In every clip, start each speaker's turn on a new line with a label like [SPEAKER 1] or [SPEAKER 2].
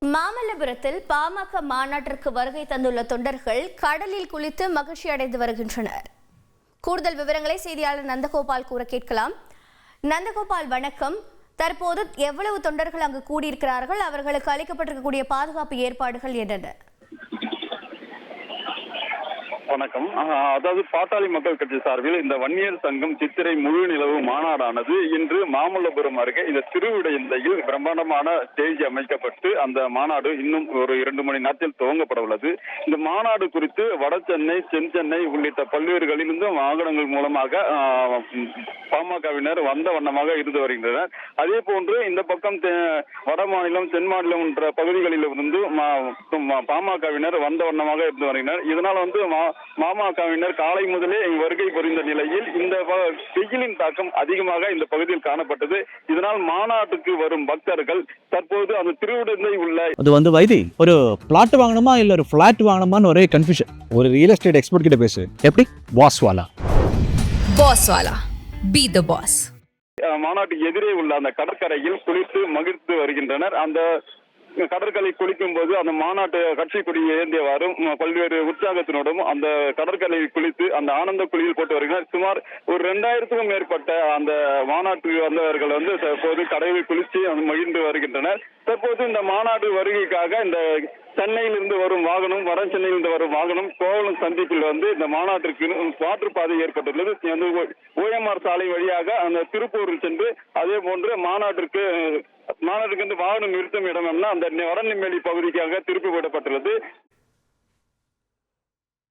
[SPEAKER 1] மாமல்லபுரத்தில் பாமக மாநாட்டிற்கு வருகை தந்துள்ள தொண்டர்கள் கடலில் குளித்து மகிழ்ச்சி அடைந்து வருகின்றனர். கூடுதல் விவரங்களை செய்தியாளர் நந்தகோபால் கூற கேட்கலாம். நந்தகோபால், வணக்கம். தற்போது எவ்வளவு தொண்டர்கள் அங்கு கூடியிருக்கிறார்கள்? அவர்களுக்கு அளிக்கப்பட்டிருக்கக்கூடிய பாதுகாப்பு ஏற்பாடுகள் என்னென்ன?
[SPEAKER 2] வணக்கம். அதாவது பாட்டாளி மக்கள் கட்சி சார்பில் இந்த வன்னியர் சங்கம் சித்திரை முழு நிலவு மாநாடானது இன்று மாமல்லபுரம் அருகே இந்த திருவிடையில் பிரம்மாண்டமான ஸ்டேஜ் அமைக்கப்பட்டு அந்த மாநாடு இன்னும் ஒரு 2 மணி நேரத்தில் துவங்கப்பட உள்ளது. இந்த மாநாடு குறித்து வட சென்னை, தென் சென்னை உள்ளிட்ட பல்வேறுகளிலிருந்து வாகனங்கள் மூலமாக பாமகவினர் வந்த வண்ணமாக இருந்து வருகின்றனர். அதே போன்று இந்த பக்கம் வட மாநிலம், தென் மாநிலம் என்ற பகுதிகளில் இருந்து பாமகவினர் வந்த வண்ணமாக இருந்து வருகின்றனர். இதனால் பாமகவினர் காலை முதலே வருகை புரிந்த நிலையில் இந்த வெயிலின் தாக்கம் அதிகமாக இந்த பகுதியில் காணப்பட்டது. இதனால் மாநாட்டுக்கு வரும் பக்தர்கள் தற்போது அந்த திருவிடந்தை உள்ள
[SPEAKER 3] அது வைதி ஒரு பிளாட் வாங்கணுமா இல்ல ஒரு பிளாட் வாங்கணுமான்னு ஒரே கன்ஃபியூஷன். ஒரு ரியல் எஸ்டேட் எக்ஸ்பர்ட் கிட்ட பேசு. எப்படி? பாஸ்வாலா
[SPEAKER 4] பி தி பாஸ்.
[SPEAKER 2] மாநாட்டுக்கு எதிரே உள்ள அந்த கடற்கரையில் குளித்து மகிழ்ந்து வருகின்றனர். அந்த கடற்கரை குளிக்கும் போது அந்த மாநாட்டு கட்சி கொடியை ஏந்தியவாறும் பல்வேறு உற்சாகத்தினோடும் அந்த கடற்கரை குளித்து அந்த ஆனந்த குளியில் போட்டு வருகிறார். சுமார் ஒரு 2000க்கும் மேற்பட்ட அந்த மாநாட்டுக்கு வந்தவர்கள் தற்போது கடலில் குளித்து மகிழ்ந்து வருகின்றனர். தற்போது இந்த மாநாடு வருகைக்காக இந்த சென்னையிலிருந்து வரும் வாகனம், வட சென்னையிலிருந்து வரும் வாகனம் கோவளம் சந்திப்பில் இந்த மாநாட்டிற்கு மாற்றுப்பாதை ஏற்பட்டுள்ளது. ஓஎம்ஆர் சாலை வழியாக அந்த திருப்பூரில் சென்று அதே போன்று மாநாட்டிற்கு வாகனம் நிறுத்தும் இடம் அந்த வடநெம்மேலி பகுதிக்காக திருப்பி விடப்பட்டுள்ளது.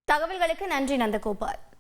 [SPEAKER 1] தகவல்களுக்கு நன்றி நந்தகோபால்.